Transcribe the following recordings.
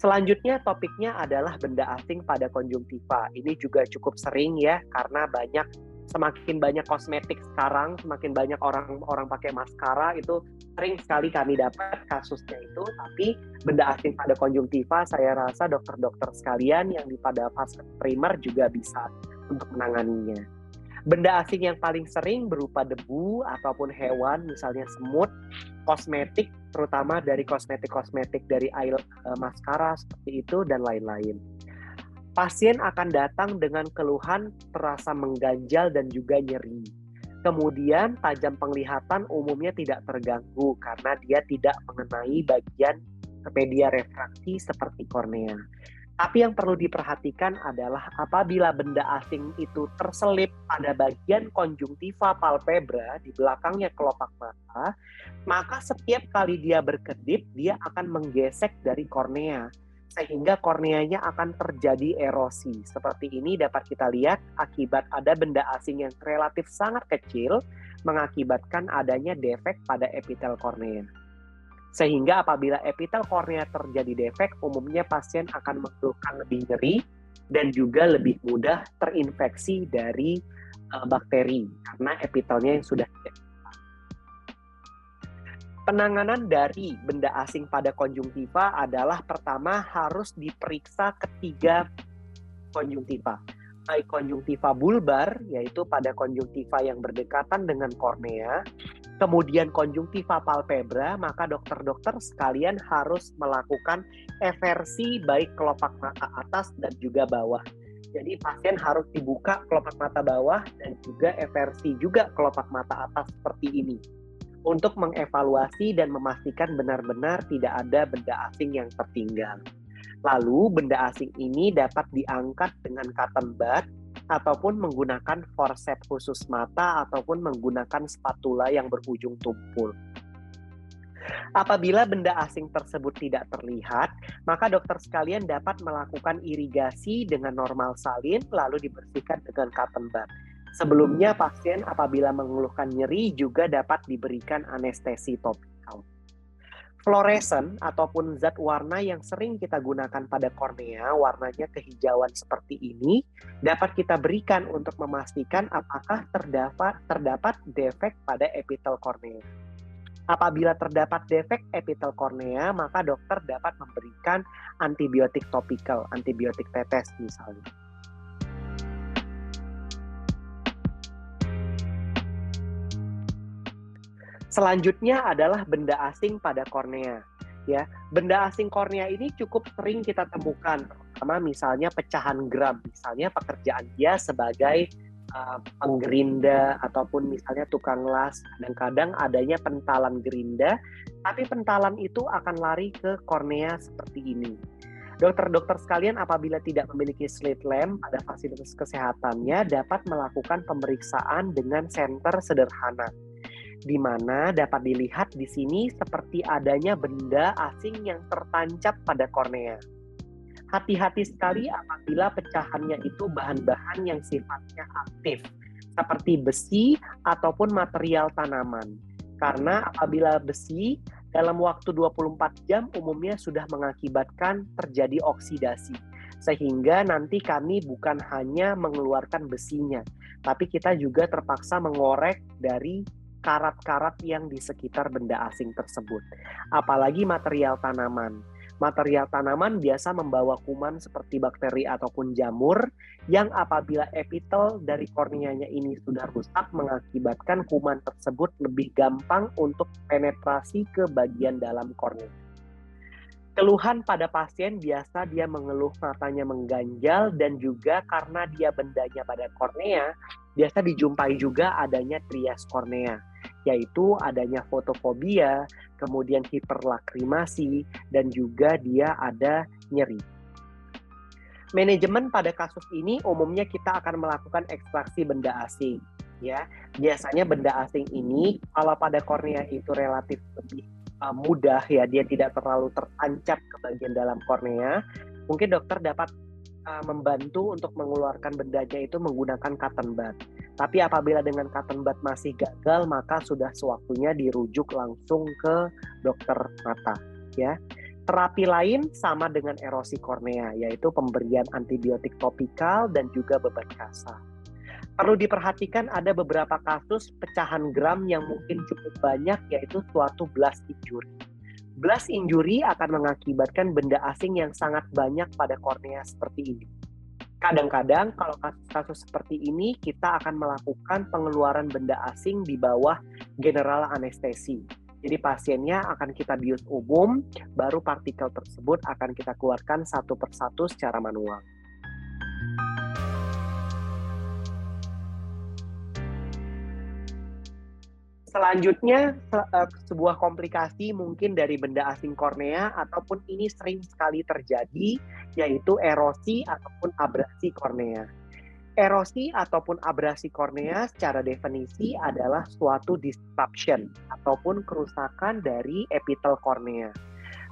Selanjutnya topiknya adalah benda asing pada konjungtiva. Ini juga cukup sering ya, karena semakin banyak kosmetik sekarang, semakin banyak orang pakai maskara, itu sering sekali kami dapat kasusnya itu. Tapi benda asing pada konjungtiva, saya rasa dokter-dokter sekalian yang pada fase primer juga bisa untuk menanganinya. Benda asing yang paling sering berupa debu ataupun hewan, misalnya semut, kosmetik, terutama dari kosmetik dari maskara seperti itu, dan lain-lain. Pasien akan datang dengan keluhan terasa mengganjal dan juga nyeri. Kemudian tajam penglihatan umumnya tidak terganggu karena dia tidak mengenai bagian media refraksi seperti kornea. Tapi yang perlu diperhatikan adalah apabila benda asing itu terselip pada bagian konjungtiva palpebra di belakangnya kelopak mata, maka setiap kali dia berkedip, dia akan menggesek dari kornea, sehingga korneanya akan terjadi erosi. Seperti ini dapat kita lihat akibat ada benda asing yang relatif sangat kecil mengakibatkan adanya defek pada epitel kornea. Sehingga apabila epitel kornea terjadi defek, umumnya pasien akan mengeluhkan lebih nyeri dan juga lebih mudah terinfeksi dari bakteri karena epitelnya yang sudah defek. Penanganan dari benda asing pada konjungtiva adalah pertama harus diperiksa ketiga konjungtiva. Baik konjungtiva bulbar, yaitu pada konjungtiva yang berdekatan dengan kornea, kemudian konjungtiva palpebra, maka dokter-dokter sekalian harus melakukan eversi baik kelopak mata atas dan juga bawah. Jadi pasien harus dibuka kelopak mata bawah dan juga eversi juga kelopak mata atas seperti ini, untuk mengevaluasi dan memastikan benar-benar tidak ada benda asing yang tertinggal. Lalu benda asing ini dapat diangkat dengan cotton bud ataupun menggunakan forceps khusus mata ataupun menggunakan spatula yang berujung tumpul. Apabila benda asing tersebut tidak terlihat, maka dokter sekalian dapat melakukan irigasi dengan normal salin lalu dibersihkan dengan cotton bud. Sebelumnya pasien apabila mengeluhkan nyeri juga dapat diberikan anestesi topikal. Fluoresen ataupun zat warna yang sering kita gunakan pada kornea, warnanya kehijauan seperti ini, dapat kita berikan untuk memastikan apakah terdapat defek pada epitel kornea. Apabila terdapat defek epitel kornea, maka dokter dapat memberikan antibiotik topikal, antibiotik tetes misalnya. Selanjutnya adalah benda asing pada kornea. Ya, benda asing kornea ini cukup sering kita temukan, terutama misalnya pecahan gram, misalnya pekerjaan dia sebagai penggerinda ataupun misalnya tukang las. Kadang-kadang adanya pentalan gerinda, tapi pentalan itu akan lari ke kornea seperti ini. Dokter-dokter sekalian apabila tidak memiliki slit lamp pada fasilitas kesehatannya dapat melakukan pemeriksaan dengan senter sederhana, di mana dapat dilihat di sini seperti adanya benda asing yang tertancap pada kornea. Hati-hati sekali apabila pecahannya itu bahan-bahan yang sifatnya aktif, seperti besi ataupun material tanaman. Karena apabila besi, dalam waktu 24 jam umumnya sudah mengakibatkan terjadi oksidasi. Sehingga nanti kami bukan hanya mengeluarkan besinya, tapi kita juga terpaksa mengorek dari karat-karat yang di sekitar benda asing tersebut. Apalagi material tanaman. Material tanaman biasa membawa kuman seperti bakteri ataupun jamur yang apabila epitel dari korneanya ini sudah rusak mengakibatkan kuman tersebut lebih gampang untuk penetrasi ke bagian dalam kornea. Keluhan pada pasien biasa dia mengeluh matanya mengganjal dan juga karena dia bendanya pada kornea, biasa dijumpai juga adanya trias kornea, yaitu adanya fotofobia, kemudian hiperlakrimasi, dan juga dia ada nyeri. Manajemen pada kasus ini umumnya kita akan melakukan ekstraksi benda asing. Ya, biasanya benda asing ini kalau pada kornea itu relatif lebih mudah ya, dia tidak terlalu tertancap ke bagian dalam kornea. Mungkin dokter dapat membantu untuk mengeluarkan bendanya itu menggunakan cotton bud. Tapi apabila dengan cotton bud masih gagal, maka sudah sewaktunya dirujuk langsung ke dokter mata ya. Terapi lain sama dengan erosi kornea, yaitu pemberian antibiotik topikal dan juga beban kasar. Perlu diperhatikan ada beberapa kasus pecahan gram yang mungkin cukup banyak, yaitu suatu blast injury. Blast injury akan mengakibatkan benda asing yang sangat banyak pada kornea seperti ini. Kadang-kadang kalau kasus-kasus seperti ini, kita akan melakukan pengeluaran benda asing di bawah general anestesi. Jadi pasiennya akan kita bius umum, baru partikel tersebut akan kita keluarkan satu persatu secara manual. Selanjutnya, sebuah komplikasi mungkin dari benda asing kornea ataupun ini sering sekali terjadi, yaitu erosi ataupun abrasi kornea. Erosi ataupun abrasi kornea secara definisi adalah suatu disruption ataupun kerusakan dari epitel kornea.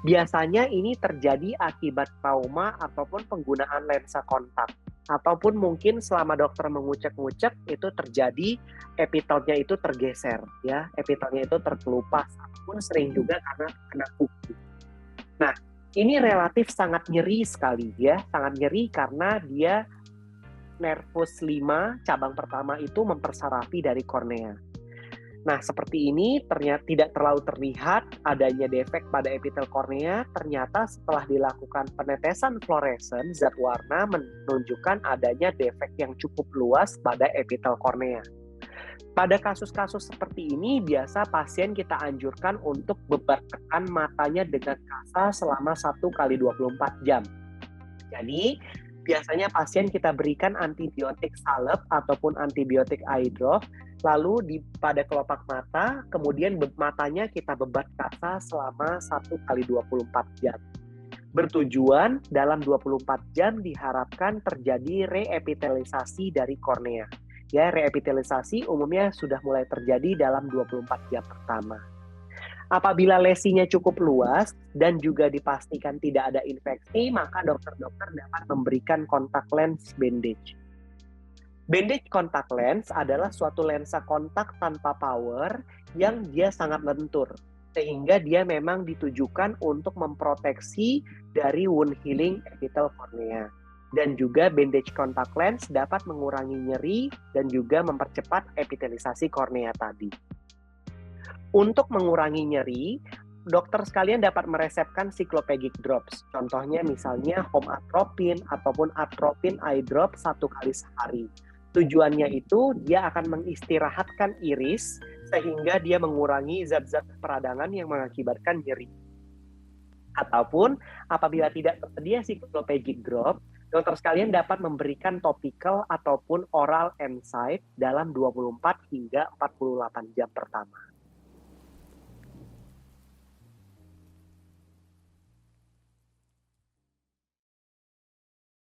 Biasanya ini terjadi akibat trauma ataupun penggunaan lensa kontak. Ataupun mungkin selama dokter mengucek-ngucek itu terjadi epitelnya itu tergeser, ya, epitelnya itu terkelupas, ataupun sering juga karena kena kuku. Nah, ini relatif sangat nyeri sekali, ya, sangat nyeri karena dia nervus 5 cabang pertama itu mempersarafi dari kornea. Nah, seperti ini ternyata tidak terlalu terlihat adanya defek pada epitel kornea. Ternyata setelah dilakukan penetesan fluoresen, zat warna menunjukkan adanya defek yang cukup luas pada epitel kornea. Pada kasus-kasus seperti ini, biasa pasien kita anjurkan untuk beban tekan matanya dengan kasa selama 1x24 jam. Jadi, biasanya pasien kita berikan antibiotik salep ataupun antibiotik eye drop, lalu pada kelopak mata, kemudian matanya kita bebat kasa selama 1x24 jam. Bertujuan dalam 24 jam diharapkan terjadi reepitelisasi dari kornea. Ya, reepitelisasi umumnya sudah mulai terjadi dalam 24 jam pertama. Apabila lesinya cukup luas dan juga dipastikan tidak ada infeksi, maka dokter-dokter dapat memberikan kontak lens bandage. Bandage kontak lens adalah suatu lensa kontak tanpa power yang dia sangat lentur, sehingga dia memang ditujukan untuk memproteksi dari wound healing epitel kornea. Dan juga bandage kontak lens dapat mengurangi nyeri dan juga mempercepat epitelisasi kornea tadi. Untuk mengurangi nyeri, dokter sekalian dapat meresepkan cycloplegic drops. Contohnya misalnya home atropine ataupun atropine eye drop 1 kali sehari. Tujuannya itu dia akan mengistirahatkan iris sehingga dia mengurangi zat-zat peradangan yang mengakibatkan nyeri. Ataupun apabila tidak tersedia cycloplegic drop, dokter sekalian dapat memberikan topical ataupun oral NSAID dalam 24 hingga 48 jam pertama.